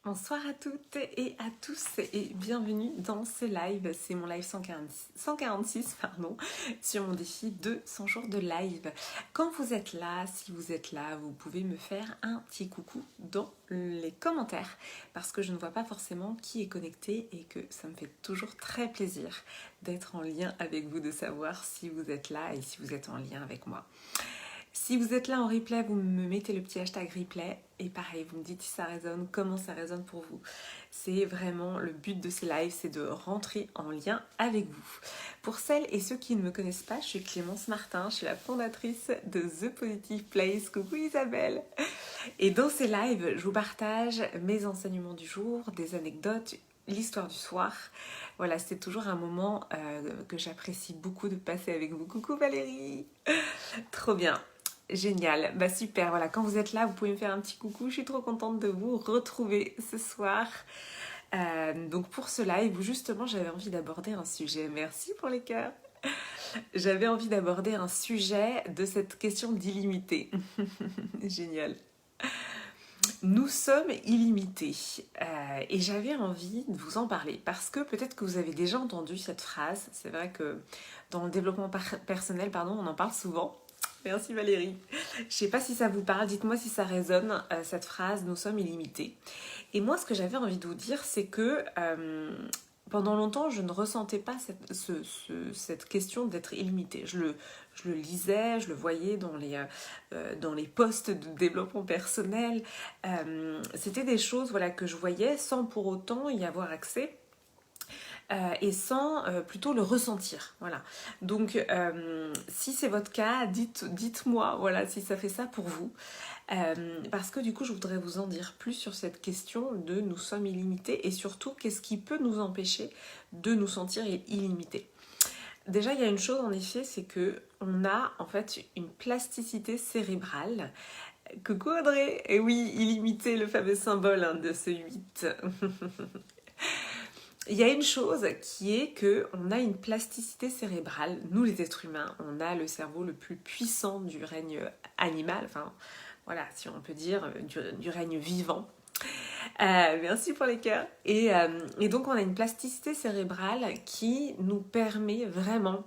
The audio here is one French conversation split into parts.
Bonsoir à toutes et à tous et bienvenue dans ce live. C'est mon live 146 sur mon défi de 100 jours de live. Quand vous êtes là, si vous êtes là, vous pouvez me faire un petit coucou dans les commentaires parce que je ne vois pas forcément qui est connecté et que ça me fait toujours très plaisir d'être en lien avec vous, de savoir si vous êtes là et si vous êtes en lien avec moi. Si vous êtes là en replay, vous me mettez le petit hashtag replay et pareil, vous me dites si ça résonne, comment ça résonne pour vous. C'est vraiment le but de ces lives, c'est de rentrer en lien avec vous. Pour celles et ceux qui ne me connaissent pas, je suis Clémence Martin, je suis la fondatrice de The Positive Place. Coucou Isabelle. Et dans ces lives, je vous partage mes enseignements du jour, des anecdotes, l'histoire du soir. Voilà, c'est toujours un moment que j'apprécie beaucoup de passer avec vous. Coucou Valérie. Trop bien. Génial, bah super, voilà, quand vous êtes là, vous pouvez me faire un petit coucou, je suis trop contente de vous retrouver ce soir. Donc pour ce live où justement j'avais envie d'aborder un sujet, merci pour les cœurs, j'avais envie d'aborder un sujet de cette question d'illimité. Génial. Nous sommes illimités et j'avais envie de vous en parler parce que peut-être que vous avez déjà entendu cette phrase, c'est vrai que dans le développement personnel, on en parle souvent. Merci Valérie. Je sais pas si ça vous parle, dites-moi si ça résonne, cette phrase « nous sommes illimités ». Et moi, ce que j'avais envie de vous dire, c'est que pendant longtemps, je ne ressentais pas cette question d'être illimité. Je le lisais, je le voyais dans les posts de développement personnel. C'était des choses voilà, que je voyais sans pour autant y avoir accès. Et sans plutôt le ressentir. Voilà. Donc, si c'est votre cas, dites-moi voilà, si ça fait ça pour vous. Parce que du coup, je voudrais vous en dire plus sur cette question de nous sommes illimités et surtout, qu'est-ce qui peut nous empêcher de nous sentir illimités. Déjà, il y a une chose en effet, c'est que on a en fait une plasticité cérébrale. Coucou Audrey. Et oui, illimité, le fameux symbole de ce 8. Il y a une chose qui est qu'on a une plasticité cérébrale. Nous, les êtres humains, on a le cerveau le plus puissant du règne animal, enfin, voilà, si on peut dire, du règne vivant. Merci pour les cœurs. Et donc, on a une plasticité cérébrale qui nous permet vraiment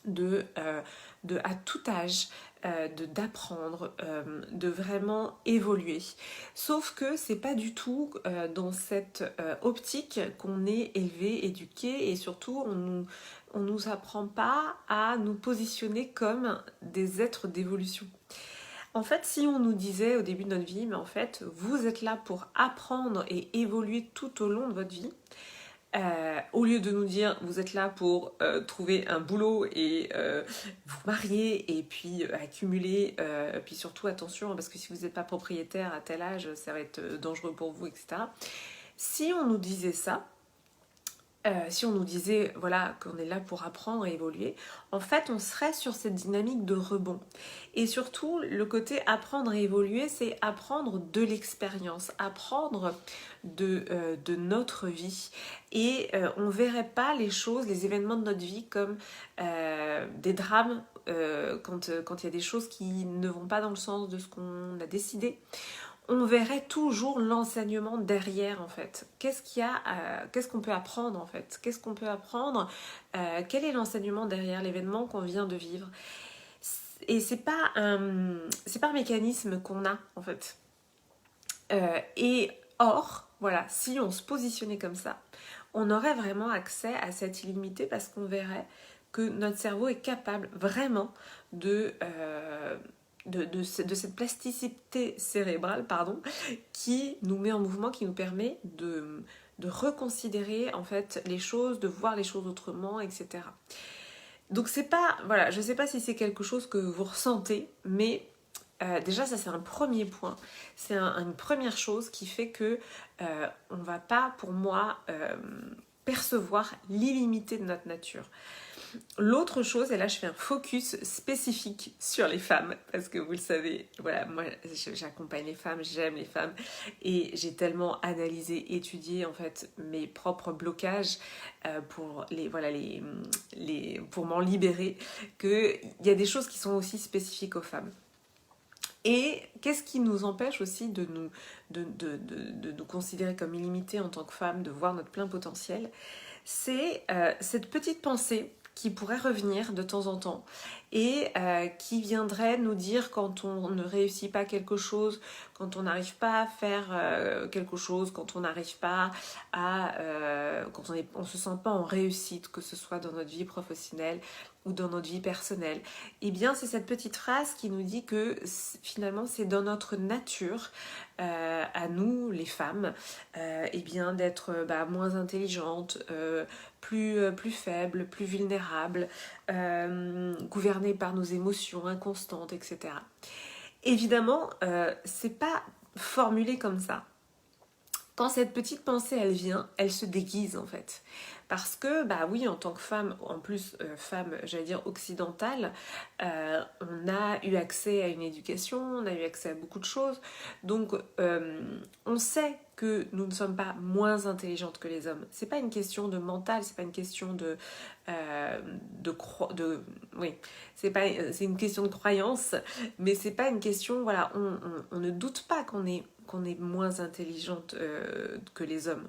à tout âge, d'apprendre, de vraiment évoluer. Sauf que c'est pas du tout dans cette optique qu'on est élevé, éduqué, et surtout on nous apprend pas à nous positionner comme des êtres d'évolution. En fait, si on nous disait au début de notre vie, mais en fait, vous êtes là pour apprendre et évoluer tout au long de votre vie, au lieu de nous dire vous êtes là pour trouver un boulot et vous marier et puis accumuler, puis surtout attention parce que si vous n'êtes pas propriétaire à tel âge ça va être dangereux pour vous, etc. Si on nous disait ça, si on nous disait voilà qu'on est là pour apprendre et évoluer, en fait on serait sur cette dynamique de rebond. Et surtout le côté apprendre et évoluer, c'est apprendre de l'expérience, apprendre de notre vie. Et on verrait pas les choses, les événements de notre vie comme des drames quand il y a des choses qui ne vont pas dans le sens de ce qu'on a décidé. On verrait toujours l'enseignement derrière en fait. Qu'est-ce qu'on peut apprendre en fait? Qu'est-ce qu'on peut apprendre? Quel est l'enseignement derrière l'événement qu'on vient de vivre? Et c'est pas un mécanisme qu'on a en fait. Et or, voilà, si on se positionnait comme ça, on aurait vraiment accès à cette illimité parce qu'on verrait que notre cerveau est capable vraiment de cette plasticité cérébrale qui nous met en mouvement, qui nous permet de reconsidérer en fait les choses, de voir les choses autrement, etc. Donc c'est pas, voilà, je sais pas si c'est quelque chose que vous ressentez, mais déjà ça c'est un premier point, c'est une première chose qui fait que on va pas pour moi percevoir l'illimité de notre nature. L'autre chose, et là je fais un focus spécifique sur les femmes, parce que vous le savez, voilà, moi j'accompagne les femmes, j'aime les femmes, et j'ai tellement analysé, étudié en fait mes propres blocages pour pour m'en libérer, qu'il y a des choses qui sont aussi spécifiques aux femmes. Et qu'est-ce qui nous empêche aussi de nous considérer comme illimités en tant que femmes, de voir notre plein potentiel? C'est cette petite pensée qui pourrait revenir de temps en temps et qui viendrait nous dire quand on ne réussit pas quelque chose, quand on n'arrive pas à faire quelque chose, quand on n'arrive pas à... quand on se sent pas en réussite, que ce soit dans notre vie professionnelle ou dans notre vie personnelle. Eh bien, c'est cette petite phrase qui nous dit que finalement, c'est dans notre nature, à nous, les femmes, eh bien, d'être moins intelligente, plus faible, plus vulnérable, gouvernée par nos émotions inconstantes, etc. Évidemment, c'est pas formulé comme ça. Quand cette petite pensée, elle vient, elle se déguise en fait. Parce que, bah oui, en tant que femme, en plus femme, j'allais dire occidentale, on a eu accès à une éducation, on a eu accès à beaucoup de choses. Donc, on sait que nous ne sommes pas moins intelligentes que les hommes. C'est pas une question de mental, c'est pas une question oui, c'est une question de croyance, mais c'est pas une question, voilà, on ne doute pas qu'on est moins intelligente que les hommes.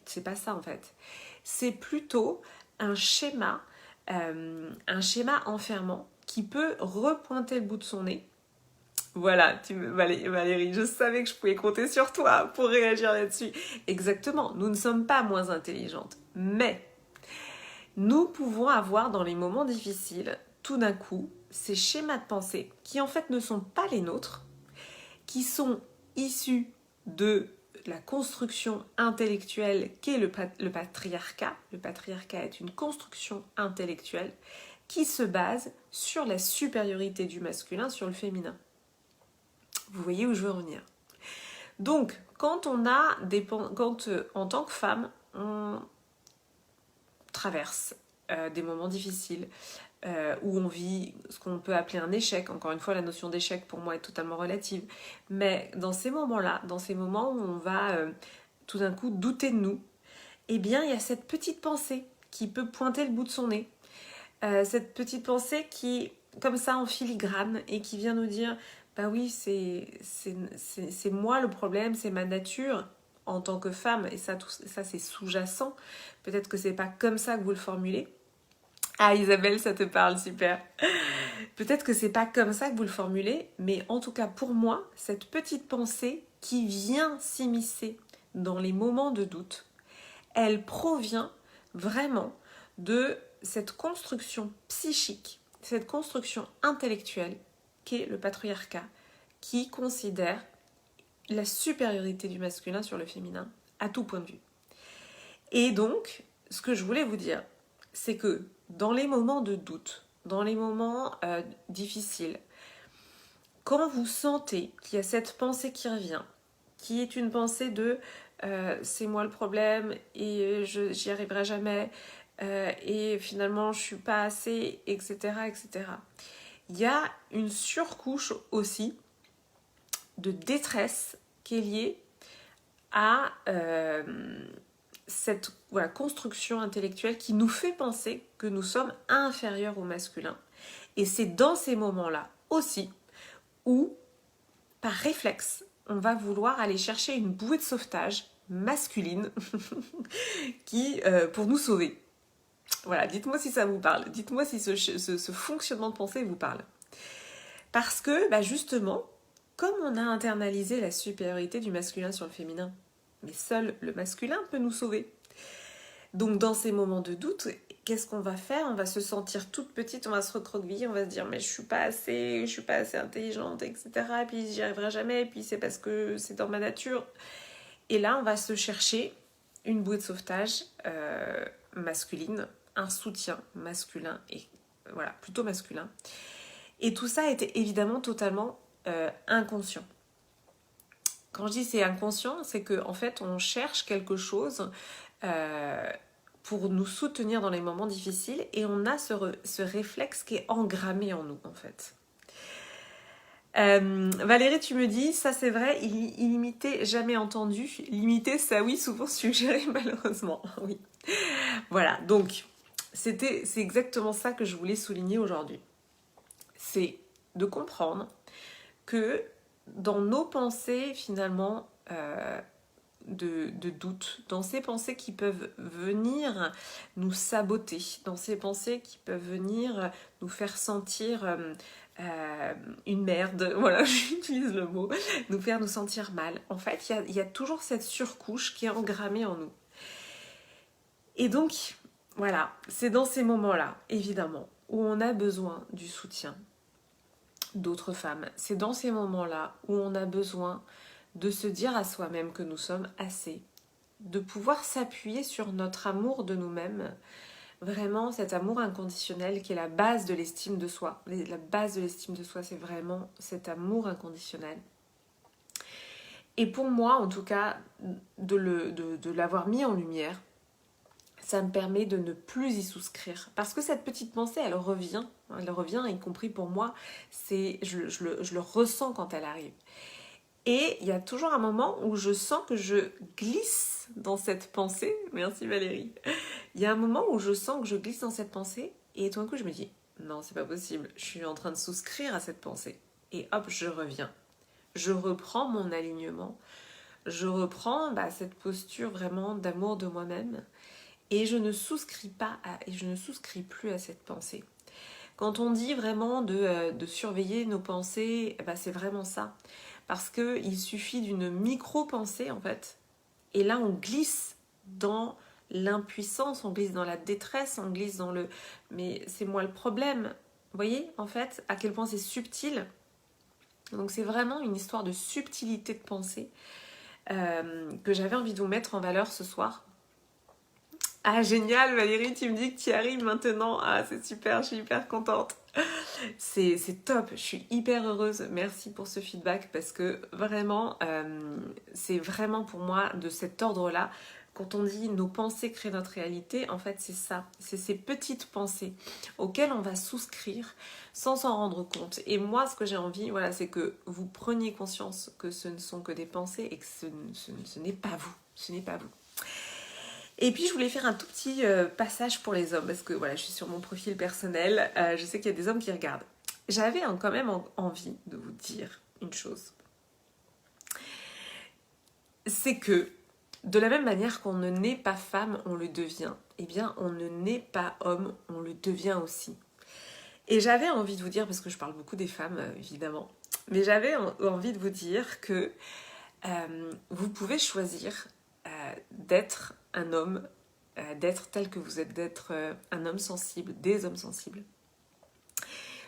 C'est pas ça en fait. C'est plutôt un schéma enfermant qui peut repointer le bout de son nez. Voilà, Valérie, je savais que je pouvais compter sur toi pour réagir là-dessus. Exactement, nous ne sommes pas moins intelligentes, mais nous pouvons avoir dans les moments difficiles, tout d'un coup, ces schémas de pensée qui en fait ne sont pas les nôtres, qui sont issus de la construction intellectuelle qu'est le patriarcat. Le patriarcat est une construction intellectuelle qui se base sur la supériorité du masculin sur le féminin. Vous voyez où je veux en venir. Donc, quand en tant que femme, on traverse des moments difficiles, où on vit ce qu'on peut appeler un échec. Encore une fois, la notion d'échec pour moi est totalement relative. Mais dans ces moments-là, dans ces moments où on va tout d'un coup douter de nous, eh bien, il y a cette petite pensée qui peut pointer le bout de son nez. Cette petite pensée qui, comme ça, en filigrane, et qui vient nous dire, bah oui, c'est moi le problème, c'est ma nature en tant que femme, et ça c'est sous-jacent. Peut-être que c'est pas comme ça que vous le formulez. Ah Isabelle, ça te parle, super. Peut-être que c'est pas comme ça que vous le formulez, mais en tout cas pour moi, cette petite pensée qui vient s'immiscer dans les moments de doute, elle provient vraiment de cette construction psychique, cette construction intellectuelle qu'est le patriarcat, qui considère la supériorité du masculin sur le féminin à tout point de vue. Et donc, ce que je voulais vous dire, c'est que dans les moments de doute, dans les moments difficiles, quand vous sentez qu'il y a cette pensée qui revient, qui est une pensée de c'est moi le problème et j'y arriverai jamais et finalement je suis pas assez, etc., etc. Il y a une surcouche aussi de détresse qui est liée à cette construction intellectuelle qui nous fait penser que nous sommes inférieurs au masculin. Et c'est dans ces moments-là aussi où, par réflexe, on va vouloir aller chercher une bouée de sauvetage masculine qui, pour nous sauver. Voilà, dites-moi si ça vous parle. Dites-moi si ce fonctionnement de pensée vous parle. Parce que, justement, comme on a internalisé la supériorité du masculin sur le féminin, mais seul le masculin peut nous sauver. Donc dans ces moments de doute, qu'est-ce qu'on va faire? On va se sentir toute petite, on va se recroqueviller, on va se dire mais je suis pas assez intelligente, etc. Et puis j'y arriverai jamais, et puis c'est parce que c'est dans ma nature. Et là, on va se chercher une bouée de sauvetage masculine, un soutien masculin, et voilà, plutôt masculin. Et tout ça était évidemment totalement inconscient. Quand je dis c'est inconscient, c'est qu'en fait, on cherche quelque chose pour nous soutenir dans les moments difficiles et on a ce réflexe qui est engrammé en nous, en fait. Valérie, tu me dis, ça c'est vrai, illimité, jamais entendu. Limité, ça oui, souvent suggéré, malheureusement. Oui. Voilà, donc, c'est exactement ça que je voulais souligner aujourd'hui. C'est de comprendre que dans nos pensées finalement de doute, dans ces pensées qui peuvent venir nous saboter, dans ces pensées qui peuvent venir nous faire sentir une merde, voilà, j'utilise le mot, nous faire nous sentir mal. En fait, il y a toujours cette surcouche qui est engrammée en nous. Et donc, voilà, c'est dans ces moments-là, évidemment, où on a besoin du soutien d'autres femmes. C'est dans ces moments-là où on a besoin de se dire à soi-même que nous sommes assez, de pouvoir s'appuyer sur notre amour de nous-mêmes, vraiment cet amour inconditionnel qui est la base de l'estime de soi. La base de l'estime de soi, c'est vraiment cet amour inconditionnel. Et pour moi, en tout cas, de l'avoir mis en lumière, ça me permet de ne plus y souscrire. Parce que cette petite pensée, elle revient, y compris pour moi, je le ressens quand elle arrive. Et il y a toujours un moment où je sens que je glisse dans cette pensée. Merci Valérie. Il y a un moment où je sens que je glisse dans cette pensée et tout d'un coup je me dis non, c'est pas possible, je suis en train de souscrire à cette pensée. Et hop, je reviens. Je reprends mon alignement. Je reprends cette posture vraiment d'amour de moi-même et je ne souscris plus à cette pensée. Quand on dit vraiment de surveiller nos pensées, c'est vraiment ça. Parce qu'il suffit d'une micro-pensée, en fait, et là, on glisse dans l'impuissance, on glisse dans la détresse, on glisse dans le... Mais c'est moi le problème. Vous voyez, en fait, à quel point c'est subtil. Donc c'est vraiment une histoire de subtilité de pensée que j'avais envie de vous mettre en valeur ce soir. Ah génial Valérie, tu me dis que tu y arrives maintenant. Ah c'est super, je suis hyper contente. C'est top, je suis hyper heureuse. Merci pour ce feedback parce que vraiment, c'est vraiment pour moi de cet ordre-là. Quand on dit nos pensées créent notre réalité, en fait c'est ça. C'est ces petites pensées auxquelles on va souscrire sans s'en rendre compte. Et moi ce que j'ai envie, voilà, c'est que vous preniez conscience que ce ne sont que des pensées et que ce n'est pas vous. Ce n'est pas vous. Et puis je voulais faire un tout petit passage pour les hommes parce que voilà, je suis sur mon profil personnel, je sais qu'il y a des hommes qui regardent. J'avais quand même envie de vous dire une chose. C'est que de la même manière qu'on ne naît pas femme, on le devient, eh bien on ne naît pas homme, on le devient aussi. Et j'avais envie de vous dire, parce que je parle beaucoup des femmes évidemment, mais j'avais envie de vous dire que vous pouvez choisir d'être un homme, d'être tel que vous êtes, d'être un homme sensible, des hommes sensibles.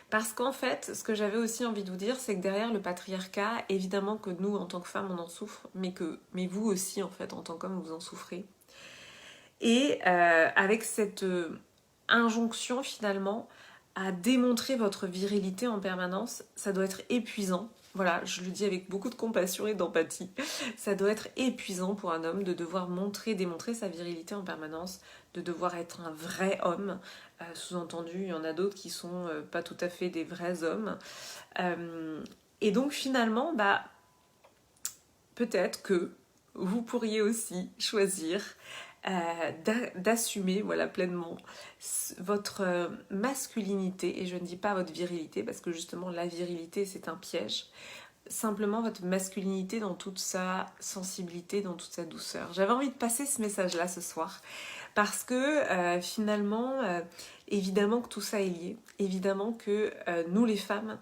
Parce qu'en fait, ce que j'avais aussi envie de vous dire, c'est que derrière le patriarcat, évidemment que nous, en tant que femmes, on en souffre, mais vous aussi, en fait, en tant qu'homme, vous en souffrez. Et avec cette injonction, finalement, à démontrer votre virilité en permanence, ça doit être épuisant. Voilà, je le dis avec beaucoup de compassion et d'empathie. Ça doit être épuisant pour un homme de devoir démontrer sa virilité en permanence, de devoir être un vrai homme. Sous-entendu, il y en a d'autres qui sont pas tout à fait des vrais hommes. Et donc finalement, peut-être que vous pourriez aussi choisir d'assumer voilà, pleinement votre masculinité, et je ne dis pas votre virilité parce que justement la virilité c'est un piège, simplement votre masculinité dans toute sa sensibilité, dans toute sa douceur. J'avais envie de passer ce message là ce soir parce que finalement évidemment que tout ça est lié, évidemment que nous les femmes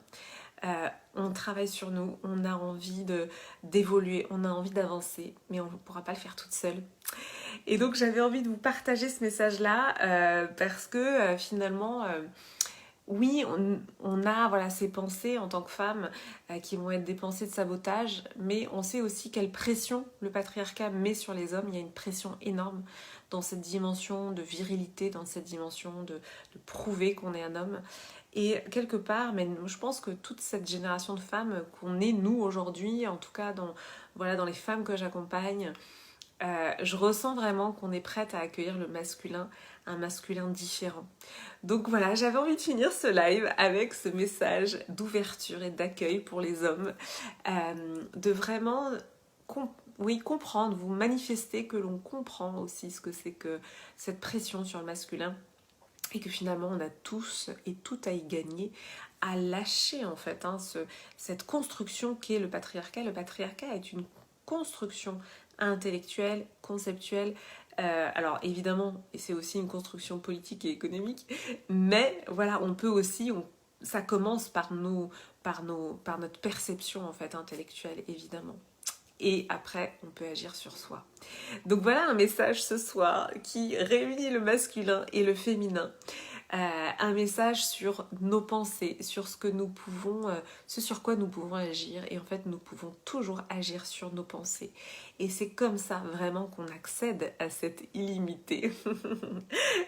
on travaille sur nous, on a envie d'évoluer, on a envie d'avancer, mais on ne pourra pas le faire toute seule. Et donc j'avais envie de vous partager ce message-là parce que finalement, oui, on a voilà, ces pensées en tant que femme qui vont être des pensées de sabotage, mais on sait aussi quelle pression le patriarcat met sur les hommes. Il y a une pression énorme dans cette dimension de virilité, dans cette dimension de prouver qu'on est un homme. Et quelque part, mais je pense que toute cette génération de femmes qu'on est nous aujourd'hui, en tout cas dans les femmes que j'accompagne, je ressens vraiment qu'on est prête à accueillir le masculin, un masculin différent. Donc voilà, j'avais envie de finir ce live avec ce message d'ouverture et d'accueil pour les hommes, de vraiment comprendre, vous manifester que l'on comprend aussi ce que c'est que cette pression sur le masculin. et que finalement on a tous et tout à y gagner, à lâcher en fait cette construction qu'est le patriarcat. Le patriarcat est une construction intellectuelle, conceptuelle, alors évidemment c'est aussi une construction politique et économique, mais voilà, on peut aussi, ça commence par notre perception en fait intellectuelle évidemment. Et après, on peut agir sur soi. Donc voilà un message ce soir qui réunit le masculin et le féminin. Un message sur nos pensées, sur ce que nous pouvons, ce sur quoi nous pouvons agir. Et en fait, nous pouvons toujours agir sur nos pensées. Et c'est comme ça vraiment qu'on accède à cette illimité.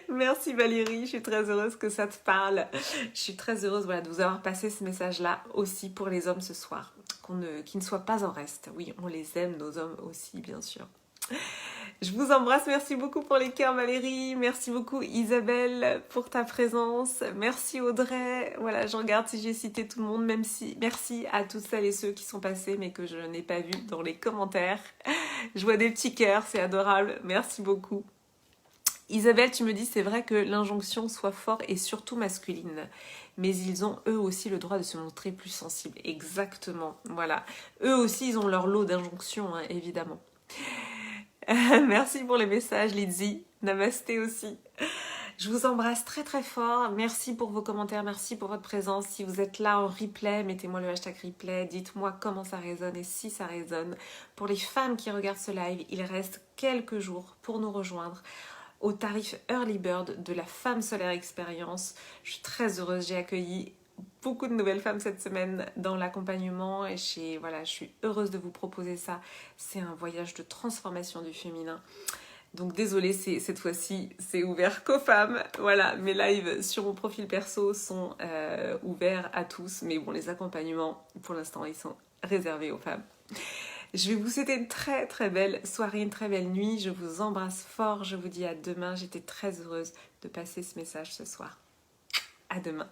Merci Valérie, je suis très heureuse que ça te parle. Je suis très heureuse de vous avoir passé ce message-là aussi pour les hommes ce soir. Qu'ils ne soient pas en reste. Oui, on les aime, nos hommes aussi, bien sûr. Je vous embrasse, merci beaucoup pour les cœurs Valérie, merci beaucoup Isabelle pour ta présence, merci Audrey, voilà je regarde si j'ai cité tout le monde, même si merci à toutes celles et ceux qui sont passés mais que je n'ai pas vu dans les commentaires. Je vois des petits cœurs, c'est adorable, merci beaucoup. Isabelle, tu me dis c'est vrai que l'injonction soit forte et surtout masculine, mais ils ont eux aussi le droit de se montrer plus sensibles, exactement, voilà. Eux aussi ils ont leur lot d'injonctions, hein, évidemment. Merci pour les messages, Lizzie. Namasté aussi. Je vous embrasse très très fort. Merci pour vos commentaires, merci pour votre présence. Si vous êtes là en replay, mettez-moi le hashtag replay. Dites-moi comment ça résonne et si ça résonne. Pour les femmes qui regardent ce live, il reste quelques jours pour nous rejoindre au tarif Early Bird de la Femme Solaire Expérience. Je suis très heureuse, j'ai accueilli beaucoup de nouvelles femmes cette semaine dans l'accompagnement et je suis heureuse de vous proposer ça. C'est un voyage de transformation du féminin. Donc désolée, cette fois-ci, c'est ouvert qu'aux femmes. Voilà, mes lives sur mon profil perso sont ouverts à tous. Mais bon, les accompagnements, pour l'instant, ils sont réservés aux femmes. Je vais vous souhaiter une très très belle soirée, une très belle nuit. Je vous embrasse fort. Je vous dis à demain. J'étais très heureuse de passer ce message ce soir. À demain.